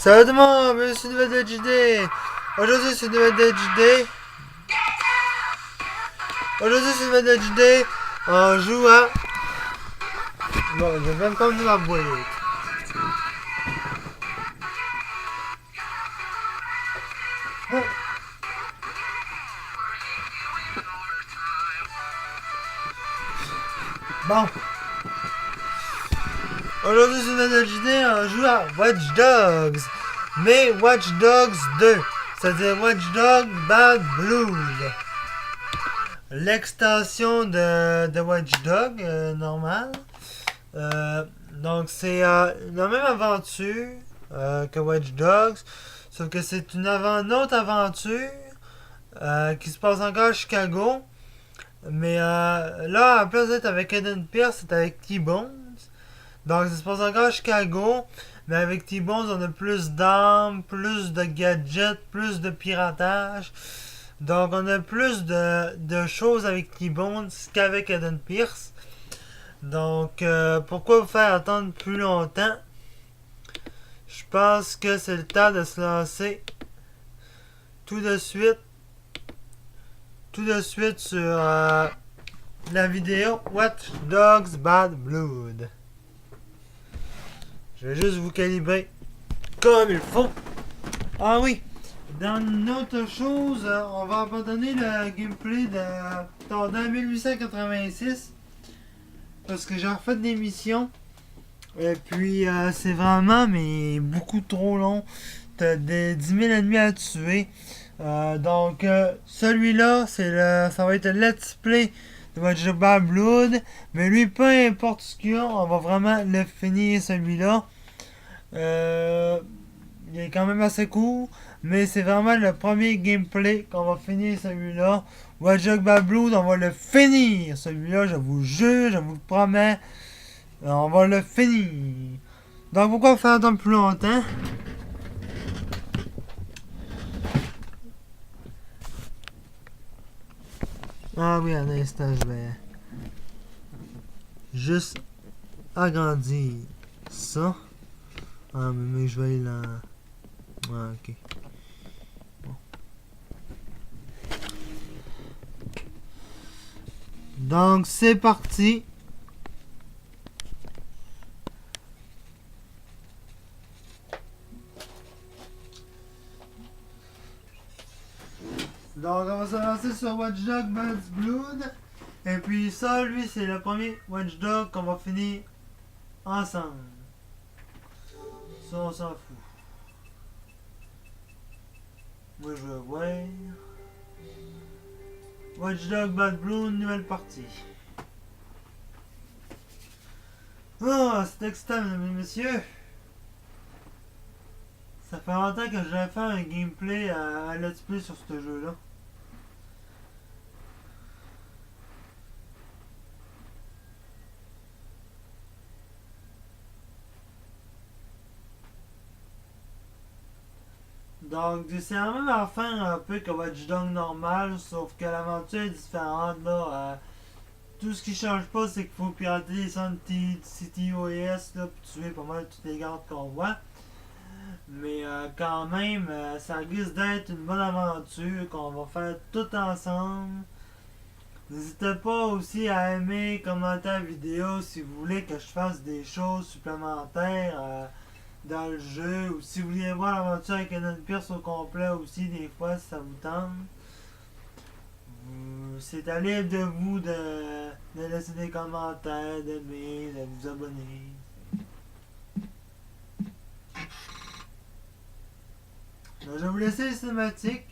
Salut tout le monde, bienvenue sur une nouvelle JD. Aujourd'hui c'est une nouvelle JD. Aujourd'hui c'est une nouvelle JD. On joue à... Bon, je vais même pas venir ma boîte. Bon. Aujourd'hui c'est une nouvelle JD. On joue à Watch Dogs. Mais Watch Dogs 2. C'est-à-dire Watch Dogs Bad Blood. L'extension de Watch Dogs normal. Donc c'est la même aventure que Watch Dogs, sauf que c'est une autre aventure qui se passe encore à Chicago. Mais là, à la place d'être avec Aiden Pierce, c'est avec T-Bones. Donc ça se passe encore à Chicago, mais avec T-Bones, on a plus d'armes, plus de gadgets, plus de piratage. Donc on a plus de choses avec T-Bones qu'avec Aiden Pierce. Donc, pourquoi vous faire attendre plus longtemps? Je pense que c'est le temps de se lancer tout de suite sur la vidéo Watch Dogs Bad Blood. Je vais juste vous calibrer comme il faut. Ah oui, dans une autre chose, on va abandonner le gameplay de Tordant 1886. Parce que j'ai refait des missions. Et puis c'est vraiment mais beaucoup trop long. T'as des 10 000 ennemis à tuer. Donc celui-là, ça va être le let's play de Watch Dogs Bad Blood. Mais lui, peu importe ce qu'il y a, on va vraiment le finir celui-là. Il est quand même assez court. Mais c'est vraiment le premier gameplay qu'on va finir celui-là. Watch Dogs Bad Blood, on va le finir. Celui-là, je vous jure, je vous le promets. On va le finir. Donc pourquoi faire attendre plus longtemps? Ah oui, un instant, je vais juste agrandir ça. Ah mais je vais aller là. Ah ok. Donc c'est parti. Donc on va se lancer sur Watch Dogs Bad Blood. Et puis ça, lui, c'est le premier Watch Dogs qu'on va finir ensemble. Ça, on s'en fout. Moi, je veux voir. Watch Dogs Bad Blood, nouvelle partie. Oh, c'est excitant, mesdames et messieurs. Ça fait longtemps que je vais faire un gameplay à Let's Play sur ce jeu-là. Donc, c'est la même affaire un peu que Watch Dogs normal, sauf que l'aventure est différente là. Tout ce qui change pas, c'est qu'il faut pirater les centres CTOS là, puis tuer pas mal toutes les gardes qu'on voit. Mais quand même, ça risque d'être une bonne aventure qu'on va faire tout ensemble. N'hésitez pas aussi à aimer, commenter la vidéo si vous voulez que je fasse des choses supplémentaires dans le jeu. Ou si vous voulez voir l'aventure avec une Pierce au complet aussi, des fois si ça vous tente. C'est à libre de vous de laisser des commentaires, d'aimer, de vous abonner. Donc, je vais vous laisser les cinématiques.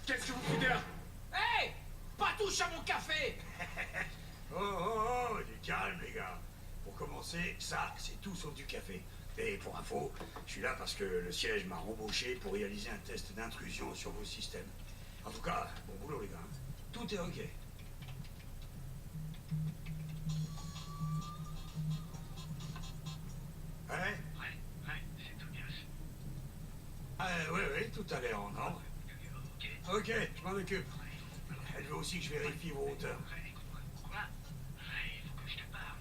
Qu'est-ce que vous foutez là? Hey! Pas touche à mon café! Oh, du calme, les gars. Pour commencer, ça, c'est tout sauf du café. Et pour info, je suis là parce que le siège m'a embauché pour réaliser un test d'intrusion sur vos systèmes. En tout cas, bon boulot, les gars. Tout est ok. Ouais, c'est tout bien. oui, tout a l'air en ordre. Ok, je m'en occupe. Elle veut aussi que je vérifie vos hauteurs. Quoi? Il faut que je te parle.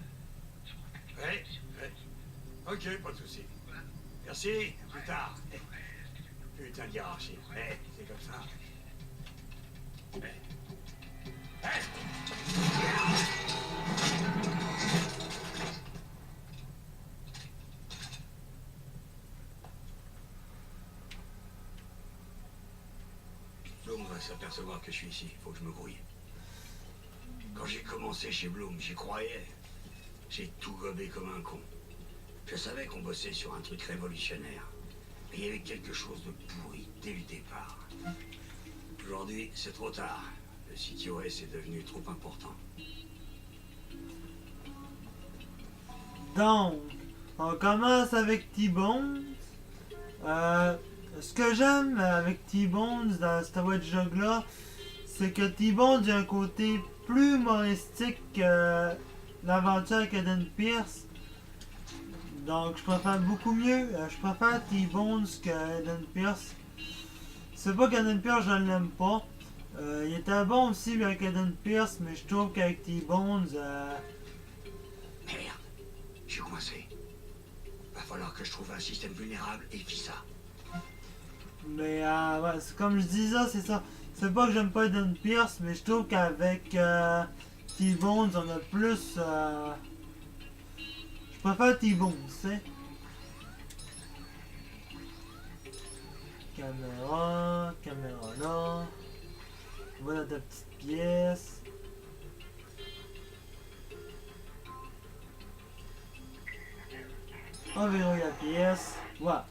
Ouais. Ok, pas de souci. Merci, à plus tard. Putain de hiérarchie. C'est comme ça. Bloom va s'apercevoir que je suis ici. Faut que je me grouille. Quand j'ai commencé chez Bloom, j'y croyais. J'ai tout gobé comme un con. Je savais qu'on bossait sur un truc révolutionnaire. Mais il y avait quelque chose de pourri dès le départ. Aujourd'hui, c'est trop tard. Le CTOS est devenu trop important. Donc, on commence avec T-Bones. Ce que j'aime avec T-Bones dans cette Watch Dogs là, c'est que T-Bones a un côté plus humoristique que l'aventure avec Eden Pierce. Donc je préfère beaucoup mieux, je préfère T-Bones que Eden Pierce. C'est pas qu'Eden Pierce je l'aime pas. Il était bon aussi avec Eden Pierce, mais je trouve qu'avec T-Bones, Merde, je suis coincé. Va falloir que je trouve un système vulnérable et puis ça. mais ouais, c'est comme je disais, c'est ça. C'est pas que j'aime pas Eden Pierce, mais je trouve qu'avec T-Bones, on a plus. Je préfère T-Bones, tu sais. Caméra là. On va dans ta petite pièce. On verrouille la pièce. Voilà.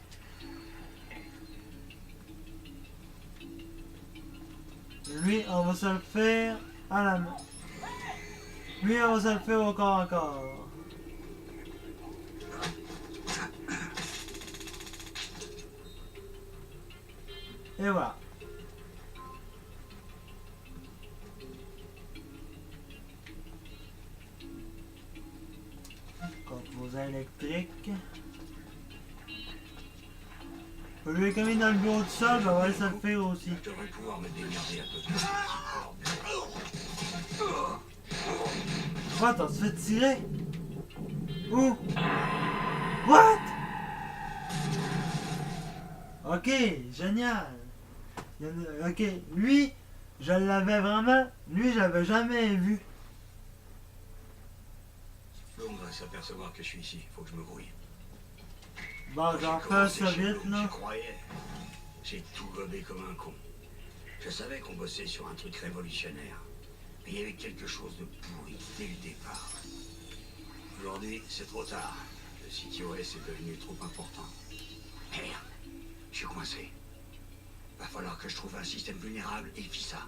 Lui, on va se le faire à la main. Lui, on va se le faire au corps à corps. Et voilà. Composant électrique. Au lieu de comme il est dans le bureau tout seul, ben on va laisser le faire aussi. Je devrais pouvoir me démerder un peu plus. Quoi, t'as se fait tirer? Où? What? Ok, génial. Ok, lui, je l'avais vraiment. Lui, je l'avais jamais vu. Bloom va s'apercevoir que je suis ici. Faut que je me grouille. Bon, j'en fais ça vite, J'y là. croyais. J'ai tout gobé comme un con. Je savais qu'on bossait sur un truc révolutionnaire. Mais il y avait quelque chose de pourri dès le départ. Aujourd'hui, c'est trop tard. Le CTOS est devenu trop important. Merde, je suis coincé. Va falloir que je trouve un système vulnérable et puis ça.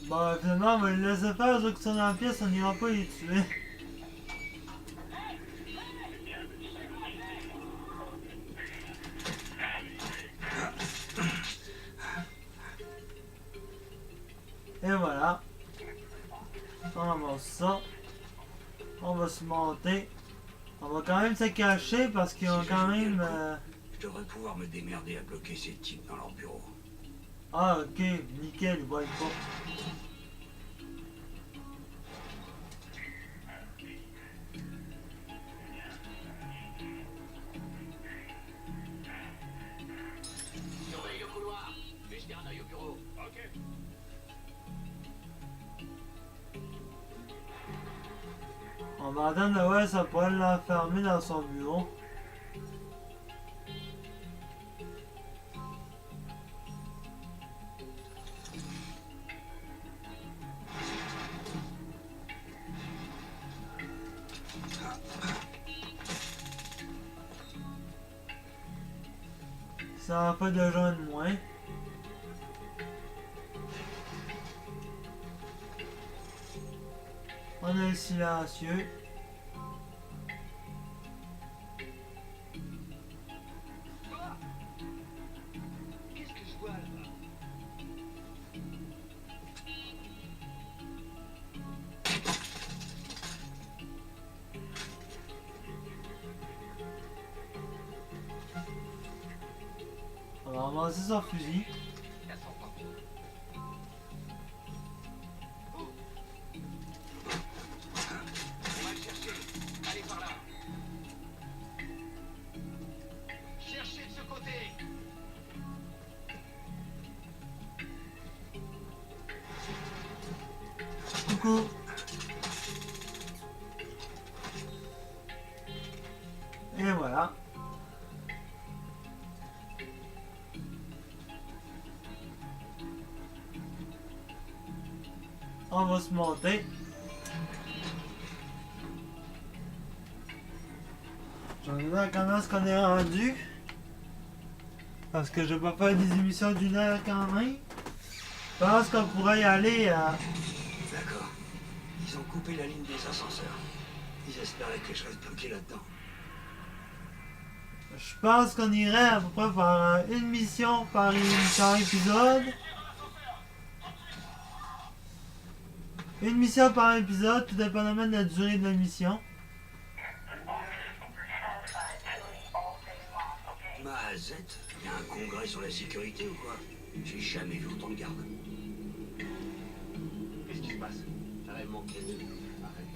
Bon, finalement, on va le laisser faire, ceux qui sont dans la pièce, on n'ira pas les tuer. Et voilà. On avance ça. On va se monter. On va quand même se cacher parce qu'ils ont quand même... Je devrais pouvoir me démerder à bloquer ces types dans leur bureau. Ah ok, nickel, ils voient pas. Surveille le couloir. Je jeter un œil au bureau. Ok. On Madame Noël, ça pourrait l'enfermer dans son bureau. Ça en fait déjà une moins. On a le silencieux. Qu'est-ce que je vois là-bas? On va ramasser son fusil. La sent pas. On va le chercher. Allez par là. Cherchez de ce côté. Coucou. Et voilà. On va se monter. Je vais regarder comment est-ce qu'on est rendu. Parce que je vais pas faire des émissions d'une heure quand même. Je pense qu'on pourrait y aller à... D'accord. Ils ont coupé la ligne des ascenseurs. Ils espéraient que je reste bloqué là-dedans. Je pense qu'on irait à peu près faire une mission par épisode. Une mission par épisode, tout dépendamment de la durée de la mission. Mazette, il y a un congrès sur la sécurité ou quoi? J'ai jamais vu autant de gardes. Qu'est-ce qui se passe? Raymond Kenny. Arrête.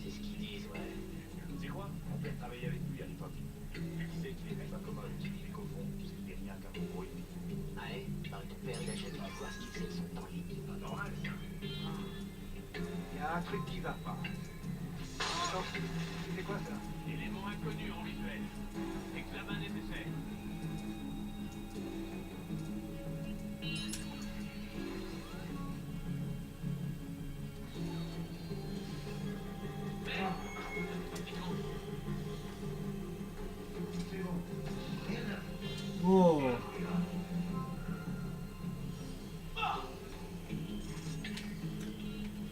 C'est ce qu'ils disent, ouais. Tu sais quoi? Mon père travaillait avec lui à l'époque. Tu sais qu'il aimait pas commode, il est qu'au fond, c'est rien qu'un beau bruit. Ouais, par ton père, il a jamais pu voir ce qu'il fait de son temps libre. Pas normal, ça. Il y a un truc qui va pas. Attends, c'est quoi ça? Élément inconnu en visuel. Examen nécessaire. C'est bon. Oh.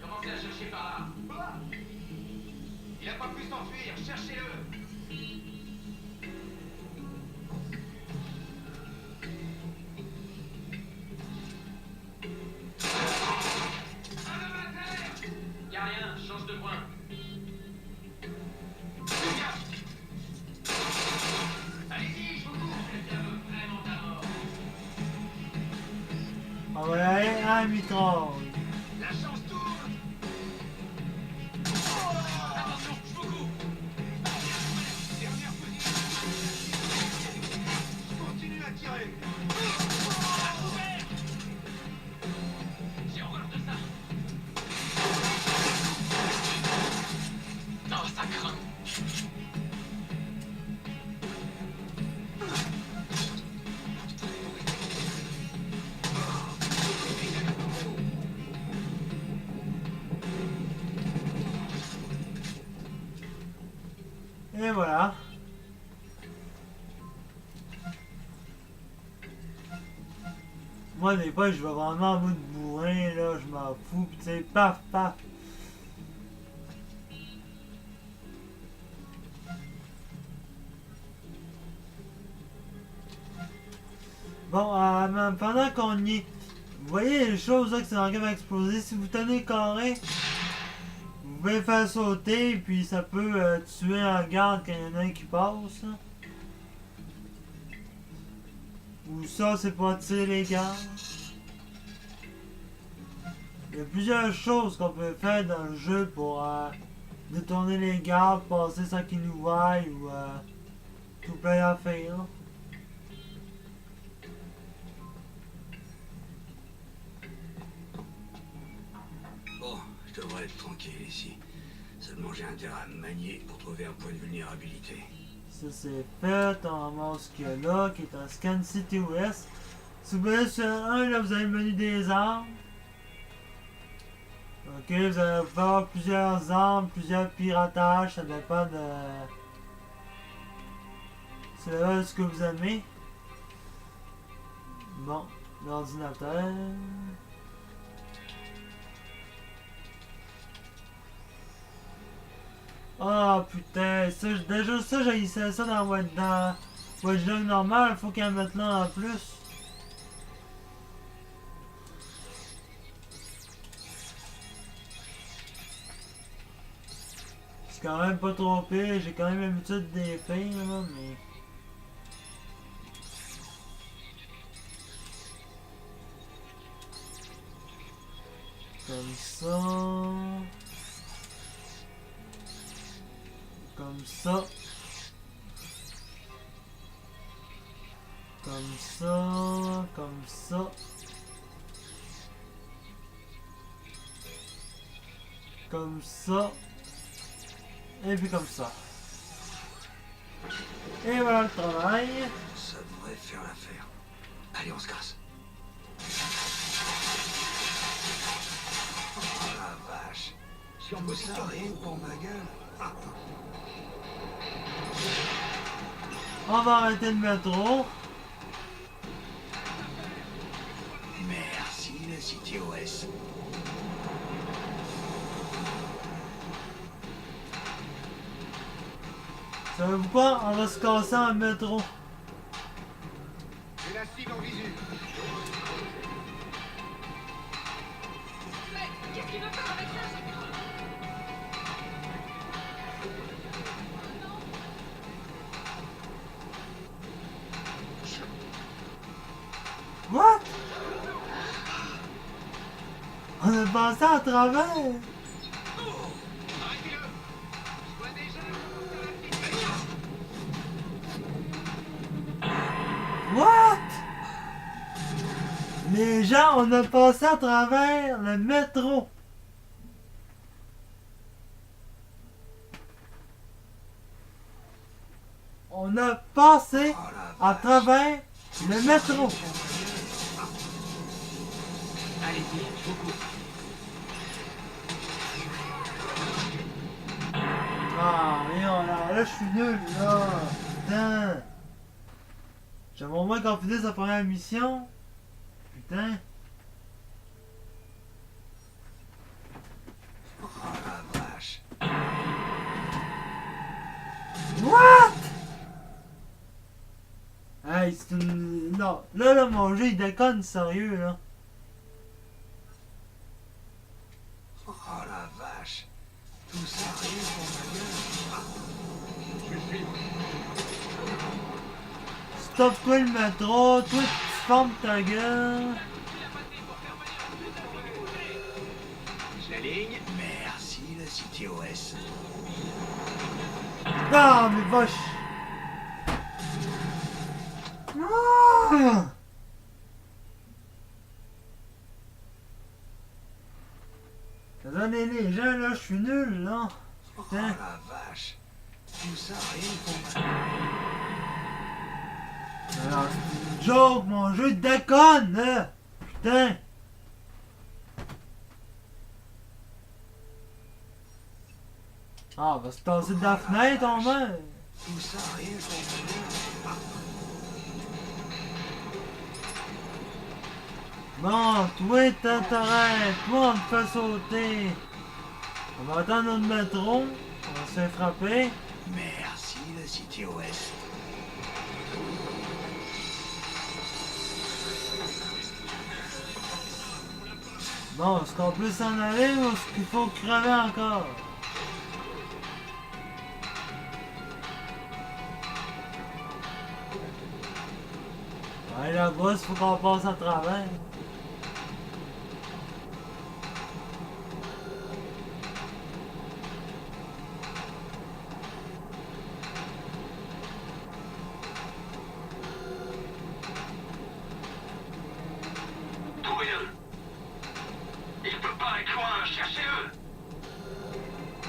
Commencez à chercher par là. Il a pas pu s'enfuir, cherchez-le. Un homme à terre. Y a rien, change de point. Fais gaffe. Allez-y, je vous cours. Elle vient vraiment à mort. On va y aller à la mitraille. La chance tourne. Attention, je vous cours. Dernière position. Continue à tirer. J'ai horreur de ça. Non, ça craint. Et voilà. Moi, des fois, je vais vraiment en mode bourrin, là, je m'en fous, pis tu sais, paf, paf. Bon, pendant qu'on y est, vous voyez les choses là qui sont en train d'exploser, si vous tenez carré, vous pouvez faire sauter, puis ça peut tuer en garde quand il y en a un qui passe. Là. Ou ça, c'est pour attirer les gardes. Il y a plusieurs choses qu'on peut faire dans le jeu pour détourner les gardes, passer sans qu'ils nous voient, ou tout plein d'affaires. Là. Bon, je devrais être tranquille ici. Seulement j'ai intérêt à me manier pour trouver un point de vulnérabilité. Ça c'est fait, on ramasse ce qu'il y a là, qui est un Scan City West. Si vous voulez sur un, là vous avez le menu des armes. Ok, vous allez voir plusieurs armes, plusieurs piratages, ça dépend de... C'est là ce que vous aimez. Bon, l'ordinateur. Ah putain, ça, déjà ça, j'haïssais ça dans Watch Dogs normal, faut qu'elle mette là en plus. C'est quand même pas trop pire, j'ai quand même l'habitude des filles là, mais... Comme ça... Comme ça. Comme ça. Comme ça. Comme ça. Et puis comme ça. Et voilà le travail. Ça devrait faire l'affaire. Allez, on se casse. Oh la vache. Si on Tout me ça dit rien pour ma gueule. Ah. On va arrêter le métro. Merci le CTOS. Savez-vous quoi? On va se casser en métro. j'ai la cible en visu. Qu'est-ce qu'il veut faire avec ça? What? On a passé à travers. Arrêtez-le. Je vois déjà What? Les gens, on a passé à travers le métro. On a passé Oh la à travers le métro. Allez-y, je vous coupe. Ah, voyons, là, je suis nul, là. Putain. J'aimerais au moins qu'on finisse la première mission. Putain. Oh la vache. What? Hey, c'est une... Non, là, mon jeu, il déconne, sérieux, là. Oh la vache. Tout ça rien pour ma gueule. Je suis. Stop-toi le métro, toi, tu fermes ta gueule. J'aligne. Merci le CTOS. Ah, mais vache. Ah! Donnez les gens, là, je suis nul, là. Oh Putain. la vache. Tout ça rien pour ma Alors, c'est une joke, mon jeu déconne, là. Putain. Ah, on va se passer de la fenêtre, on meurt. Tout ça rien pour ma gueule. Bon, toi, t'arrêtes. Toi, on te fait sauter. On va attendre notre métro. On va se faire frapper. Merci le CTOS. Bon, est-ce qu'on peut s'en aller ou est-ce qu'il faut crever encore? Ouais, là-bas, il faut qu'on passe à travers. Trouvez-le. Il peut pas être loin, cherchez-le.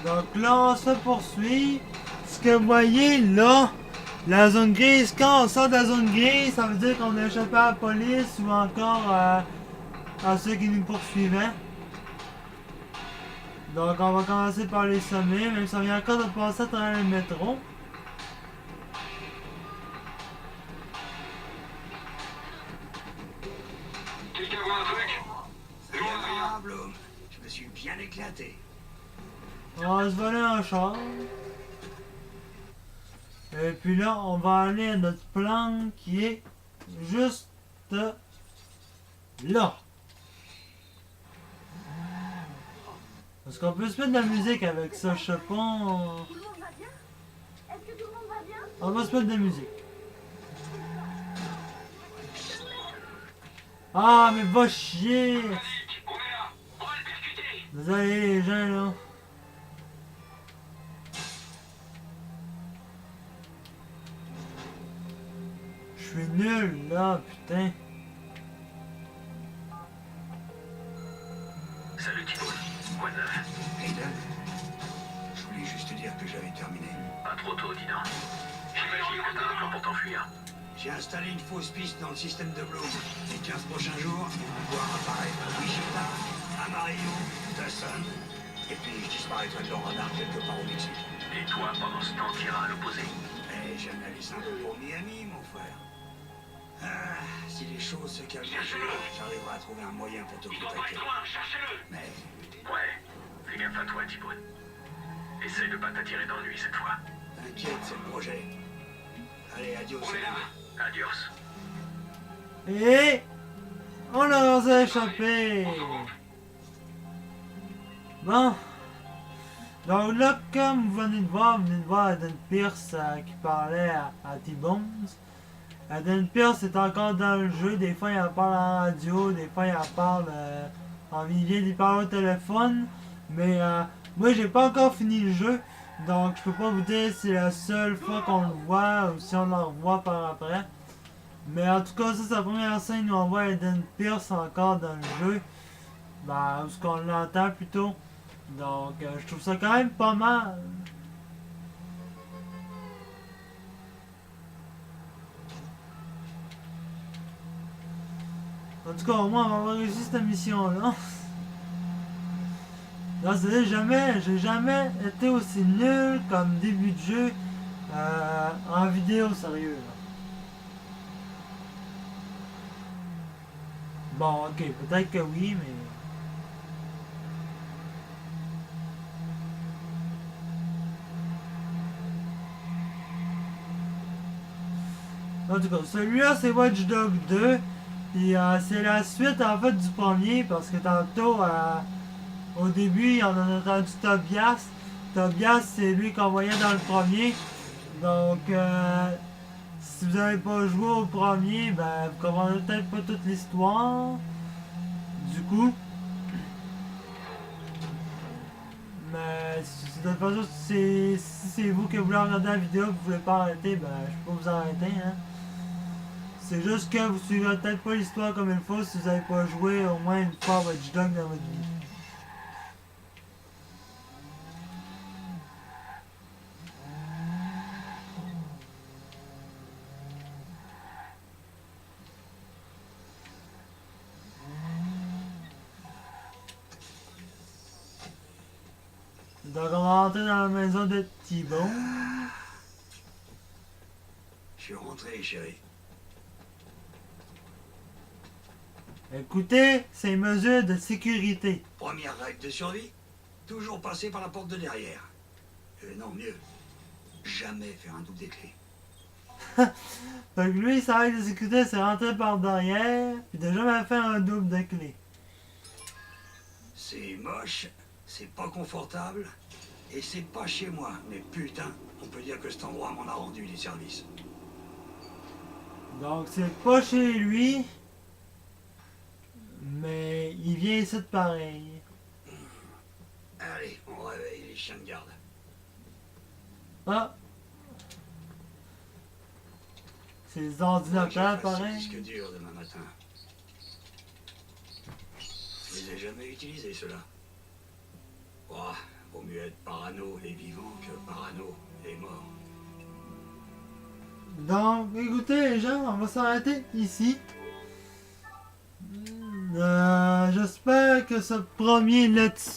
Donc là, on se poursuit. Ce que vous voyez là, la zone grise, quand on sort de la zone grise, ça veut dire qu'on a échappé à la police ou encore à ceux qui nous poursuivaient. Donc on va commencer par les sommets, même si on vient encore de passer à travers le métro. Ah, Bloom, je me suis bien éclaté. On va se voler un char. Et puis là, on va aller à notre plan qui est juste là. Est-ce qu'on peut se mettre de la musique avec ça? Je sais pas. Tout le monde va bien? Est-ce que tout le monde va bien? On va se mettre de la musique. Ah, mais va chier! On est là, on va le percuter. Désolé les gens là. Je suis nul là, putain. Salut, Thibault. Quoi de neuf? Aiden, je voulais juste te dire que j'avais terminé. Pas trop tôt, dis donc. J'imagine que t'as un plan pour t'enfuir. J'ai installé une fausse piste dans le système de Bloom. Les 15 prochains jours, ils vont voir apparaître Wichita, Amarillo, Tucson. Et puis je disparaîtrai de leur radar quelque part au Mexique. Et toi, pendant ce temps, t'iras à l'opposé. Eh, j'analyse un peu pour Miami, mon frère. Ah, si les choses se calment un jour, j'arriverai à trouver un moyen pour te Il doit pas contacter. être loin, cherchez-le. Mais Ouais, fais gaffe à toi, Thibaut. Essaye de pas t'attirer d'ennui cette fois. t'inquiète, c'est le projet. Allez, adios. On est là. Adios. Et on leur a échappé. Bon. Donc là, comme vous venez de voir Eden Pierce qui parlait à T-Bones. Eden Pierce est encore dans le jeu. Des fois, il en parle en radio. Des fois, il en parle en vient d'y parler au téléphone. Mais moi, j'ai pas encore fini le jeu. Donc, je peux pas vous dire si c'est la seule fois qu'on le voit ou si on le revoit par après. Mais en tout cas, ça, c'est la première scène où on voit Eden Pierce encore dans le jeu. Ben, où ce qu'on l'entend plutôt. Donc, je trouve ça quand même pas mal. En tout cas, au moins, on va avoir réussi cette mission-là. Non, c'est j'ai jamais été aussi nul comme début de jeu en vidéo, sérieux. Là. Bon, ok, peut-être que oui, mais... En tout cas, celui-là, c'est Watch Dogs 2. Puis c'est la suite, en fait, du premier, parce que tantôt, au début, on a entendu Tobias. Tobias, c'est lui qu'on voyait dans le premier. Donc, si vous n'avez pas joué au premier, ben, vous comprenez peut-être pas toute l'histoire. Du coup. Mais de toute façon, si c'est vous qui voulez regarder la vidéo et que vous voulez pas arrêter, ben, je peux pas vous arrêter, hein. C'est juste que vous suivrez peut-être pas l'histoire comme il faut si vous n'avez pas joué au moins une fois à Watch Dogs dans votre vie. Donc on va rentrer dans la maison de T-Bone. Je suis rentré, chérie. Écoutez ces mesures de sécurité. Première règle de survie, toujours passer par la porte de derrière. Non, mieux, jamais faire un double des clés. Fait que lui, sa règle de sécurité, c'est rentrer par derrière, puis de jamais faire un double de clé. C'est moche, c'est pas confortable, et c'est pas chez moi. Mais putain, on peut dire que cet endroit m'en a rendu des services. Donc c'est pas chez lui, mais il vient ici de pareil. Allez, on réveille les chiens de garde. Ah! C'est les Faut que je ordinateurs fasse ce pareil. disque dur demain matin. Je les ai jamais utilisés, ceux-là. Oh, vaut mieux être parano les vivants que parano les morts. Donc, écoutez les gens, on va s'arrêter ici. J'espère que ce premier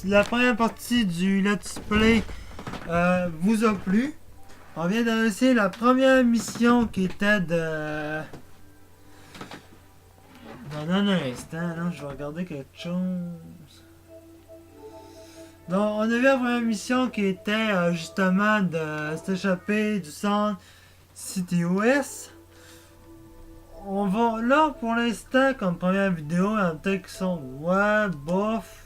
la première partie du Let's Play vous a plu. On vient de réussir la première mission qui était de Donne un instant, là, je vais regarder quelque chose. Donc, on a vu la première mission qui était justement de s'échapper du centre CTOS. On va, là, pour l'instant, comme première vidéo, il y en a peut-être qui sont, ouais, bof.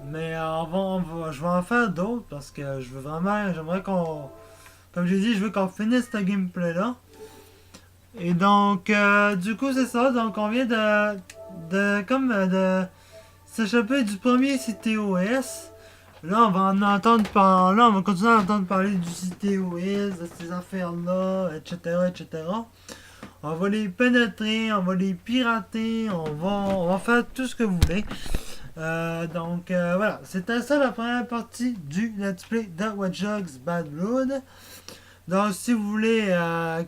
Mais je vais en faire d'autres parce que je veux vraiment, j'aimerais qu'on, comme j'ai dit, je veux qu'on finisse ce gameplay-là. Et donc, du coup, c'est ça. Donc, on vient de s'échapper du premier CTOS. Là, on va en entendre parler. Là, on va continuer à entendre parler du CTOS, de ces affaires-là, etc., etc. On va les pénétrer, on va les pirater, on va faire tout ce que vous voulez. Donc, voilà. C'était ça la première partie du Let's Play de Watch Dogs Bad Blood. Donc, si vous voulez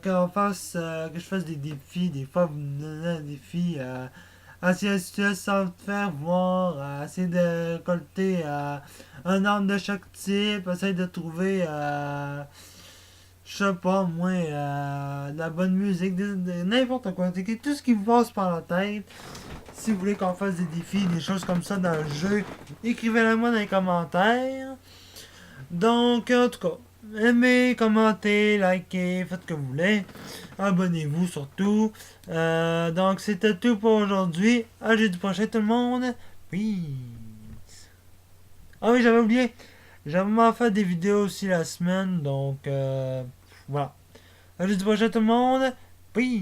que je fasse des défis, des fois vous me donnez un défi, essayer sans te faire voir, essayer de récolter un arme de chaque type, essayer de trouver, je sais pas moi, de la bonne musique, n'importe quoi, tout ce qui vous passe par la tête. Si vous voulez qu'on fasse des défis, des choses comme ça dans le jeu, écrivez-le moi dans les commentaires. Donc, en tout cas, aimez, commentez, likez, faites ce que vous voulez. Abonnez-vous surtout. Donc, c'était tout pour aujourd'hui. À jeudi prochain, tout le monde. Peace. Ah oui, j'avais oublié. J'avais vraiment fait des vidéos aussi la semaine. Donc, voilà. À jeudi prochain, tout le monde. Peace.